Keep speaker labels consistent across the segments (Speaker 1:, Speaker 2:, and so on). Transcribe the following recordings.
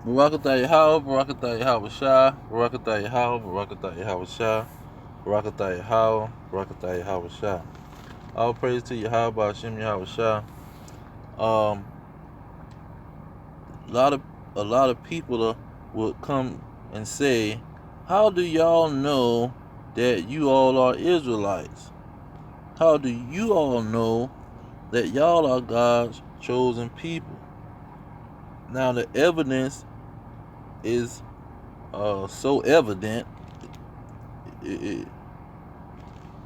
Speaker 1: Barakatah Yahweh, Barakatah Yahweh Shah, Barakatah Yahweh, Barakatah Yahweh Shah, Barakatah Yahweh, Barakatah Yahweh Shah. All praise to Yahweh, Ba'ashem Yahweh Shah. Um, a lot of people would come and say, "How do y'all know that you all are Israelites? How do you all know that y'all are God's chosen people?" Now the evidence is so evident. It,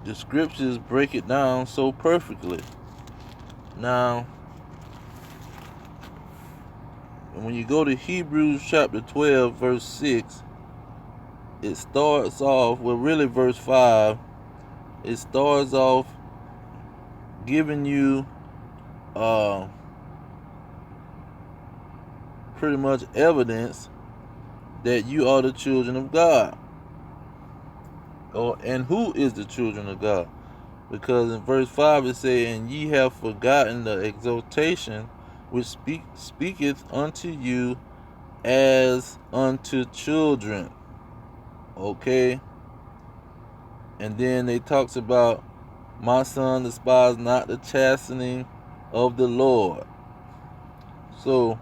Speaker 1: the scriptures break it down so perfectly. Now, when you go to Hebrews chapter 12, verse 6, it starts off, well, really, verse 5, it starts off giving you uh, pretty much evidence that you are the children of God. And who is the children of God? Because in verse 5 it says, "And ye have forgotten the exhortation which speaketh unto you as unto children." Okay? And then they talks about, "My son, despise not the chastening of the Lord." So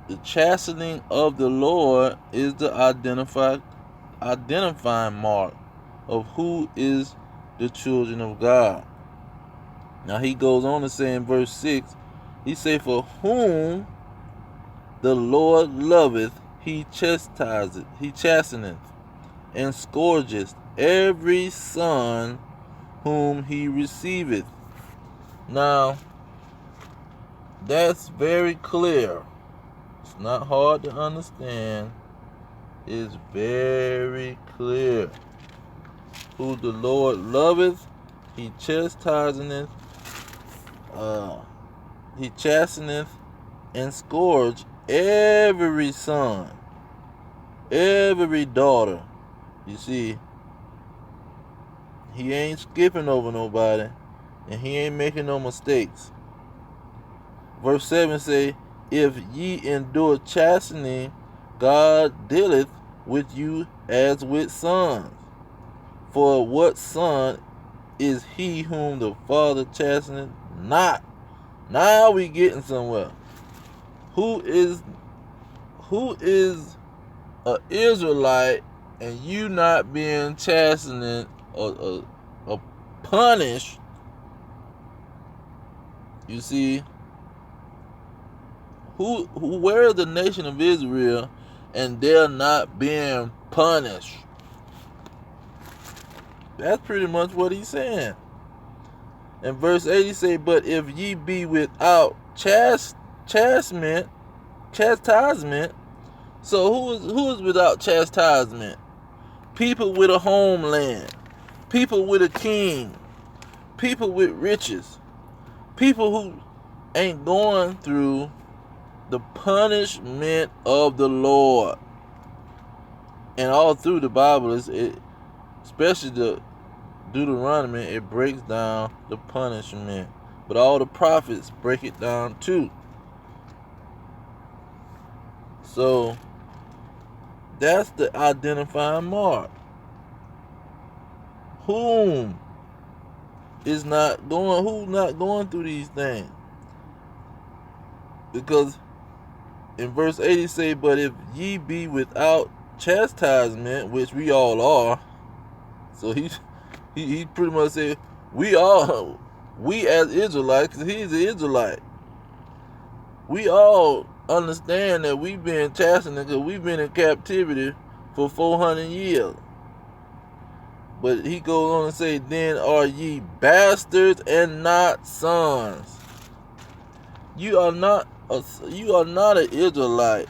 Speaker 1: the chastening of the Lord is the identifying mark of who is the children of God. Now he goes on to say in verse 6, he say, "For whom the Lord loveth, he chasteneth, and scourgeth every son whom he receiveth." Now, that's very clear. It's not hard to understand. It's very clear. Who the Lord loveth, he chasteneth, he chasteneth and scourge every son, every daughter. You see, he ain't skipping over nobody, and he ain't making no mistakes. Verse 7 say, "If ye endure chastening, God dealeth with you as with sons. For what son is he whom the Father chasteneth not?" Now we getting somewhere. Who is a Israelite and you not being chastened or punished? You see, where is the nation of Israel and they're not being punished? That's pretty much what he's saying. In verse 8 he say, "But if ye be without chastisement," so who is without chastisement? People with a homeland, people with a king, people with riches, people who ain't going through the punishment of the Lord. And all through the Bible, especially the Deuteronomy, it breaks down the punishment. But all the prophets break it down too. So that's the identifying mark. Who's not going through these things? Because in verse 80 say, "But if ye be without chastisement," which we all are. So he pretty much said, we as Israelites, because he's an Israelite, we all understand that we've been chastened because we've been in captivity for 400 years. But he goes on to say, "Then are ye bastards and not sons." You are not an Israelite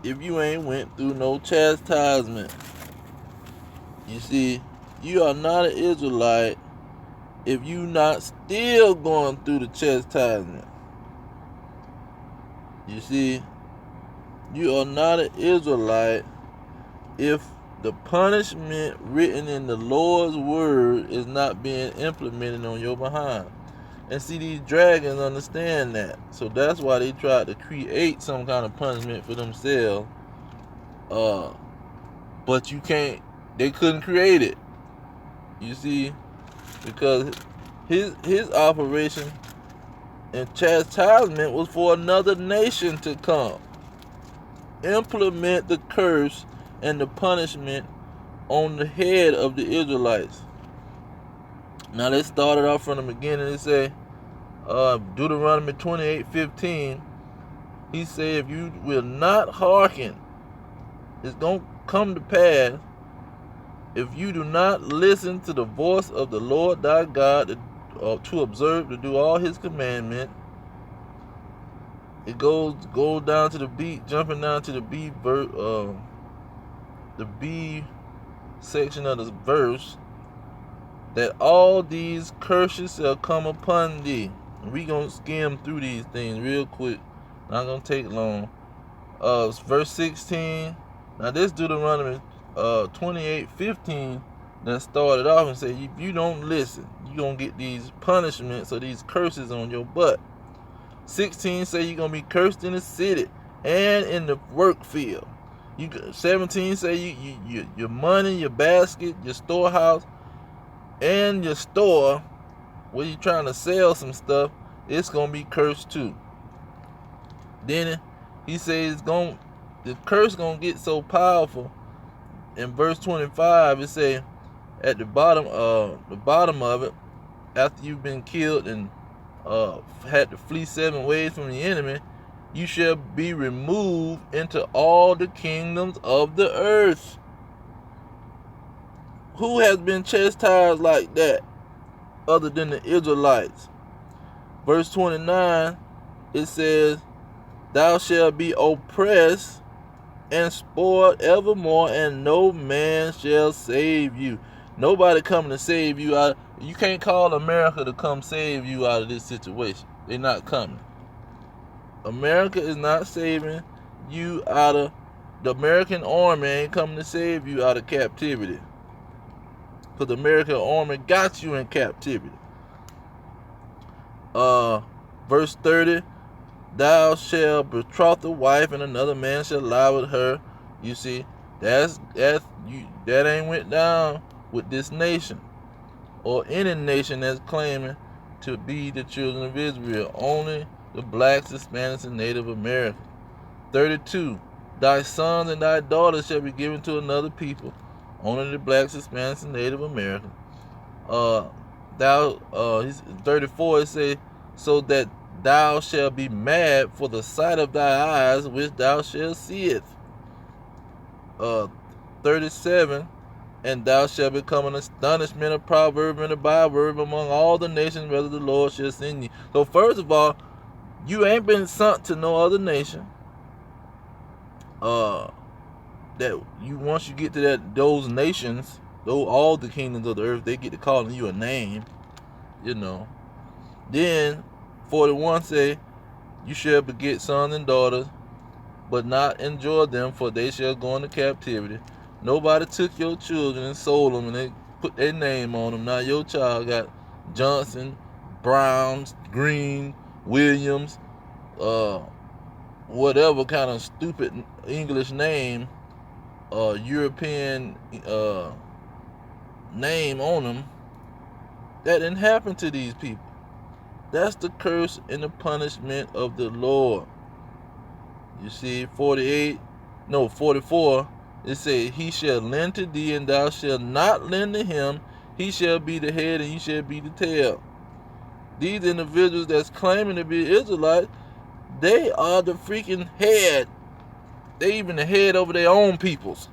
Speaker 1: if you ain't went through no chastisement. You see, you are not an Israelite if you not still going through the chastisement. You see, you are not an Israelite if the punishment written in the Lord's word is not being implemented on your behalf. And see, these dragons understand that. So that's why they tried to create some kind of punishment for themselves. But you can't, they couldn't create it. You see, because his operation and chastisement was for another nation to come, implement the curse and the punishment on the head of the Israelites. Now let's start it off from the beginning. It say, Deuteronomy 28:15. He said, if you will not hearken, it's going to come to pass, if you do not listen to the voice of the Lord thy God to observe, to do all his commandments. It goes down to the B, jumping down to the B section of the verse, that all these curses shall come upon thee. And we gonna skim through these things real quick. Not gonna take long. Verse 16. Now this Deuteronomy 28:15 that started off and said, if you don't listen, you're gonna get these punishments or these curses on your butt. 16 say you're gonna be cursed in the city and in the work field. 17 say your money, your basket, your storehouse, and your store where you're trying to sell some stuff, it's gonna be cursed too. Then he says the curse gonna get so powerful. In verse 25, it say at the bottom of it, after you've been killed and had to flee 7 ways from the enemy, you shall be removed into all the kingdoms of the earth. Who has been chastised like that other than the Israelites? Verse 29, it says, thou shalt be oppressed and spoiled evermore, and no man shall save you. Nobody coming to save you out. You can't call America to come save you out of this situation. They're not coming. America is not saving you out of, the American army ain't coming to save you out of captivity. Because the American army got you in captivity. Verse 30, thou shalt betroth a wife, and another man shall lie with her. You see, that ain't went down with this nation or any nation that's claiming to be the children of Israel. Only the blacks, Hispanics, and Native Americans. 32, thy sons and thy daughters shall be given to another people. Only the blacks, Hispanics, and Native Americans. 34, it says, so that thou shalt be mad for the sight of thy eyes, which thou shalt seeth. 37, and thou shalt become an astonishment, a proverb, and a byword among all the nations, whether the Lord shall send you. So first of all, you ain't been sent to no other nation. That you, once you get to those nations, though all the kingdoms of the earth, they get to calling you a name, you know. Then 41 say, you shall beget sons and daughters, but not enjoy them, for they shall go into captivity. Nobody took your children and sold them, and they put their name on them. Now your child got Johnson, Browns, Green, Williams, whatever kind of stupid English name, European name on them. That didn't happen to these people. That's the curse and the punishment of the Lord. You see, 44, it says, he shall lend to thee, and thou shalt not lend to him. He shall be the head, and you shall be the tail. These individuals that's claiming to be Israelites, they are the freaking head. They even the head over their own peoples.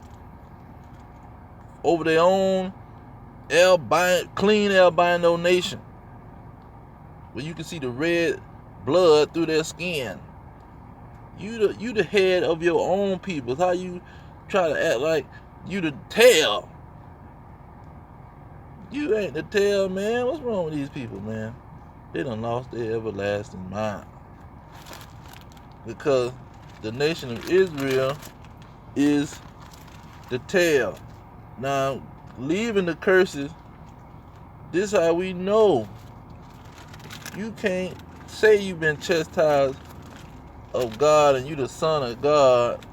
Speaker 1: Over their own clean albino nation. Where you can see the red blood through their skin. You the head of your own people. How you try to act like you the tail? You ain't the tail, man. What's wrong with these people, man? They done lost their everlasting mind. Because the nation of Israel is the tail. Now, leaving the curses, this is how we know you can't say you've been chastised of God and you the son of God,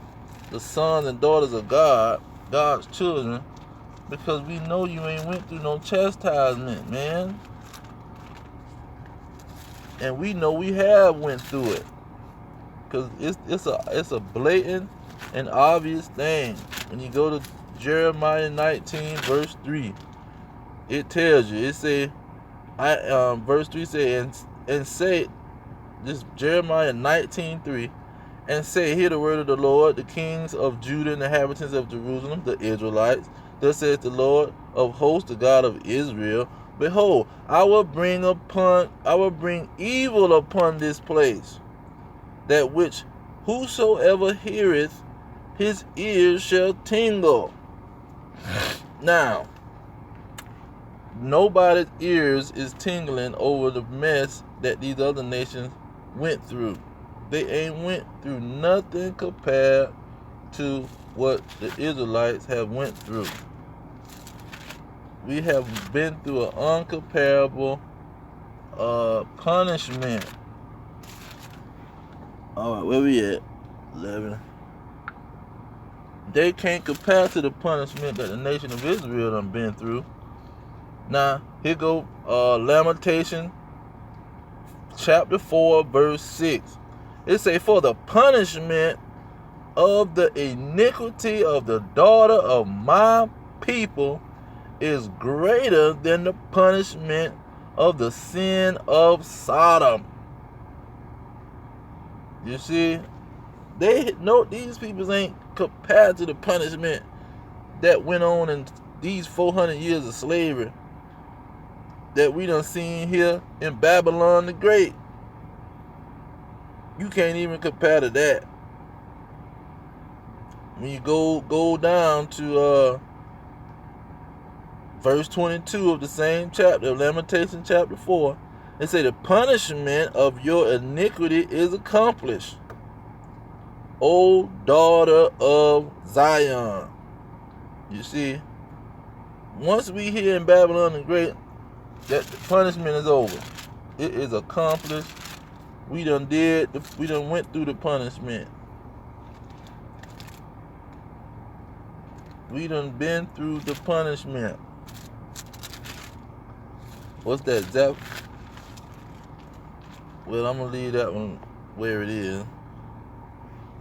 Speaker 1: the sons and daughters of God, God's children, because we know you ain't went through no chastisement, man. And we know we have went through it, because it's a blatant and obvious thing. When you go to Jeremiah 19 verse 3, it tells you, it say, verse 3 say, and say, this Jeremiah 19:3, and say, hear the word of the Lord, the kings of Judah and the inhabitants of Jerusalem, the Israelites. Thus saith the Lord of hosts, the God of Israel, behold, I will bring evil upon this place, that which whosoever heareth, his ears shall tingle. Now, nobody's ears is tingling over the mess that these other nations went through. They ain't went through nothing compared to what the Israelites have went through. We have been through an uncomparable punishment. Alright, where we at? 11. They can't compare to the punishment that the nation of Israel done been through. Now, here go Lamentation chapter 4 verse 6. It say, for the punishment of the iniquity of the daughter of my people is greater than the punishment of the sin of Sodom. You see, they know these people ain't compared to the punishment that went on in these 400 years of slavery that we done seen here in Babylon the Great. You can't even compare to that. When you go down to verse 22 of the same chapter, Lamentation chapter 4, it say, the punishment of your iniquity is accomplished, O daughter of Zion. You see, once we here in Babylon the Great, that the punishment is over. It is accomplished. We done went through the punishment. We done been through the punishment. What's that, Zap? Well, I'm gonna leave that one where it is.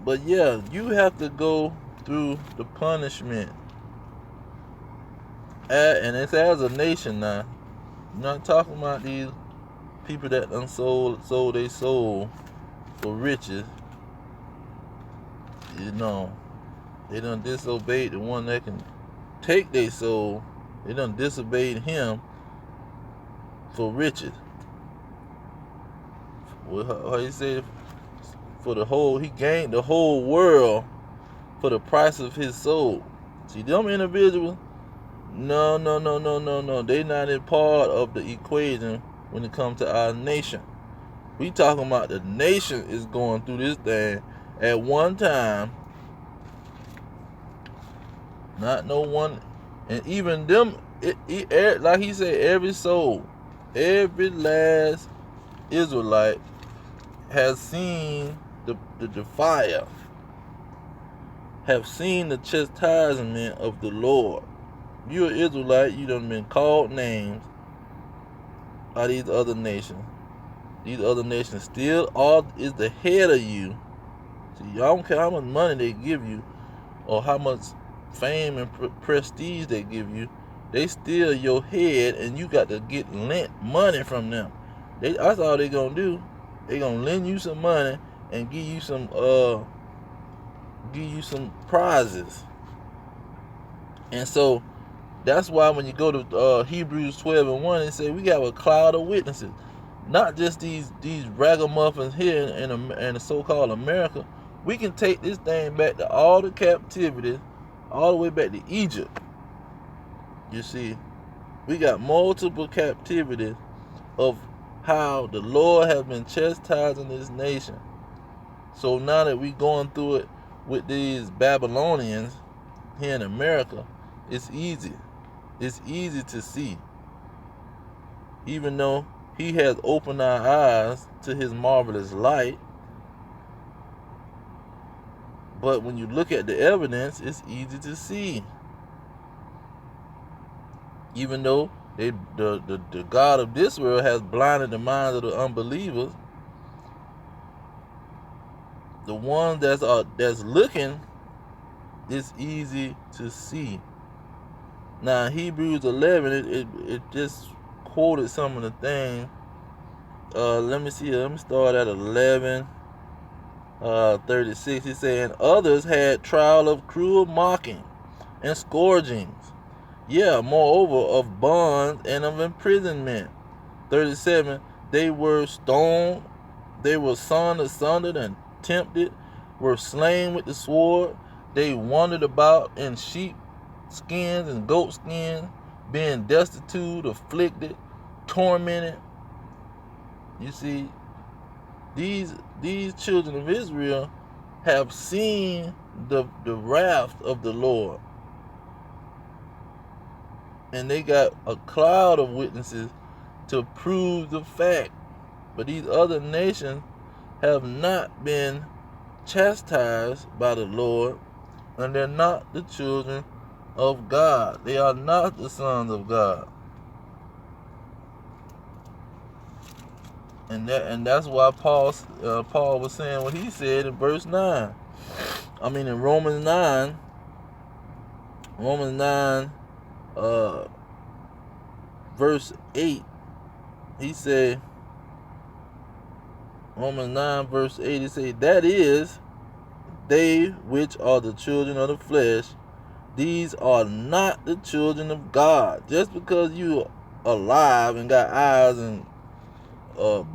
Speaker 1: But yeah, you have to go through the punishment. And it's as a nation now. I'm not talking about these people that done sold their soul for riches. You know, they done disobeyed the one that can take their soul. They done disobeyed him for riches. Well, how you say, he gained the whole world for the price of his soul. See, them individuals, no. They not in part of the equation when it comes to our nation. We talking about the nation is going through this thing at one time. Not no one, and even them, like he said, every soul, every last Israelite has seen the fire, have seen the chastisement of the Lord. You're an Israelite, you done been called names by these other nations. These other nations still is the head of you. See, y'all don't care how much money they give you or how much fame and prestige they give you. They still your head, and you got to get lent money from them. That's all they gonna do. They gonna lend you some money and give you some prizes. And so that's why when you go to Hebrews 12:1, it say we got a cloud of witnesses. Not just these ragamuffins here in the so-called America. We can take this thing back to all the captivity, all the way back to Egypt. You see, we got multiple captivity of how the Lord has been chastising this nation. So now that we going through it with these Babylonians here in America, it's easy. It's easy to see. Even though He has opened our eyes to his marvelous light. But when you look at the evidence, it's easy to see. Even though the God of this world has blinded the minds of the unbelievers, the one that's looking, it's easy to see. Now Hebrews 11, it just quoted some of the things. Let me see. Let me start at 11:36. He said, and others had trial of cruel mocking and scourgings. Yeah, moreover, of bonds and of imprisonment. 37, they were stoned, they were sawn asunder and tempted, were slain with the sword. They wandered about in sheep skins and goat skins, being destitute, afflicted, tormented. You see, these children of Israel have seen the wrath of the Lord. And they got a cloud of witnesses to prove the fact. But these other nations have not been chastised by the Lord, and they're not the children of God. They are not the sons of God. And that's why Paul was saying what he said in verse 9. I mean in Romans 9, verse 8, he said, Romans 9 verse 8, he said, that is, they which are the children of the flesh, these are not the children of God. Just because you alive and got eyes and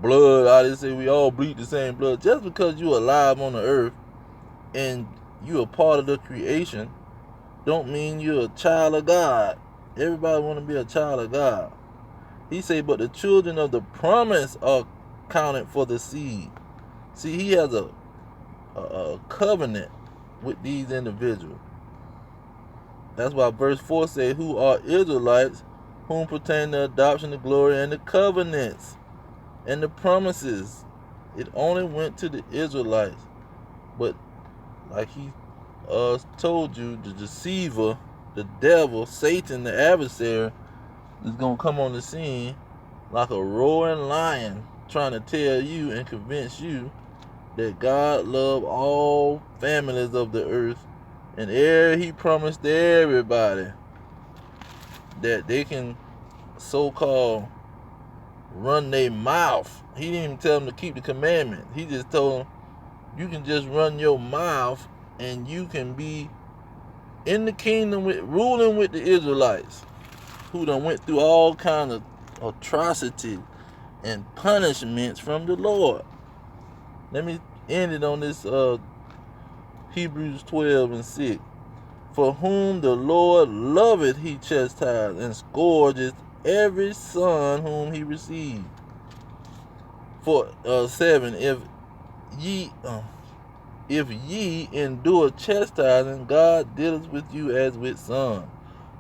Speaker 1: blood, I didn't say we all bleed the same blood. Just because you alive on the earth and you are part of the creation, don't mean you're a child of God. Everybody want to be a child of God. He said, but the children of the promise are counted for the seed. See, he has a covenant with these individuals. That's why verse 4 says, who are Israelites, whom pertain the adoption, the glory, and the covenants, and the promises. It only went to the Israelites. But like he told you, the deceiver, the devil, Satan, the adversary, is going to come on the scene like a roaring lion, trying to tell you and convince you that God loves all families of the earth, and he promised everybody that they can so-called run their mouth. He didn't even tell them to keep the commandment. He just told them, you can just run your mouth and you can be in the kingdom ruling with the Israelites, who done went through all kinds of atrocities and punishments from the Lord. Let me end it on this Hebrews 12:6. For whom the Lord loveth, he chastises and scourges every son whom he received. For 7, if ye endure chastising, God dealeth with you as with sons.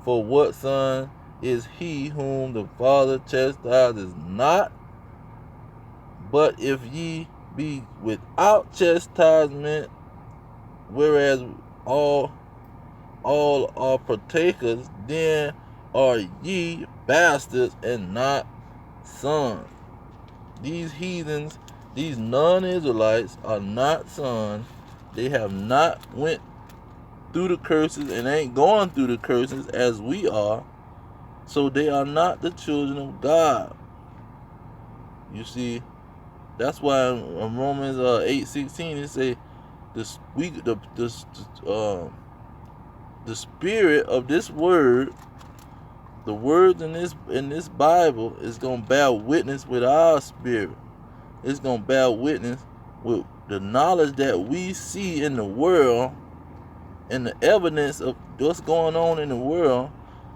Speaker 1: For what son is he whom the Father chastises not? But if ye be without chastisement, whereas all are partakers, then are ye bastards and not sons. These heathens, these non-Israelites are not sons. They have not went through the curses and ain't going through the curses as we are. So they are not the children of God. You see, that's why in Romans 8:16 it say the spirit of this word, the words in this Bible is gonna bear witness with our spirit. It's gonna bear witness with the knowledge that we see in the world and the evidence of what's going on in the world,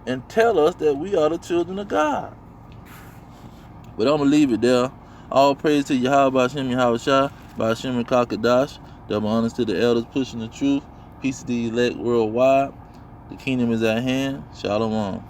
Speaker 1: and tell us that we are the children of God. But I'm gonna leave it there. All praise to Yahweh Hashem Yahushua, Hashem Kakadash. Double honors to the elders pushing the truth. Peace to the elect worldwide. The kingdom is at hand. Shalom.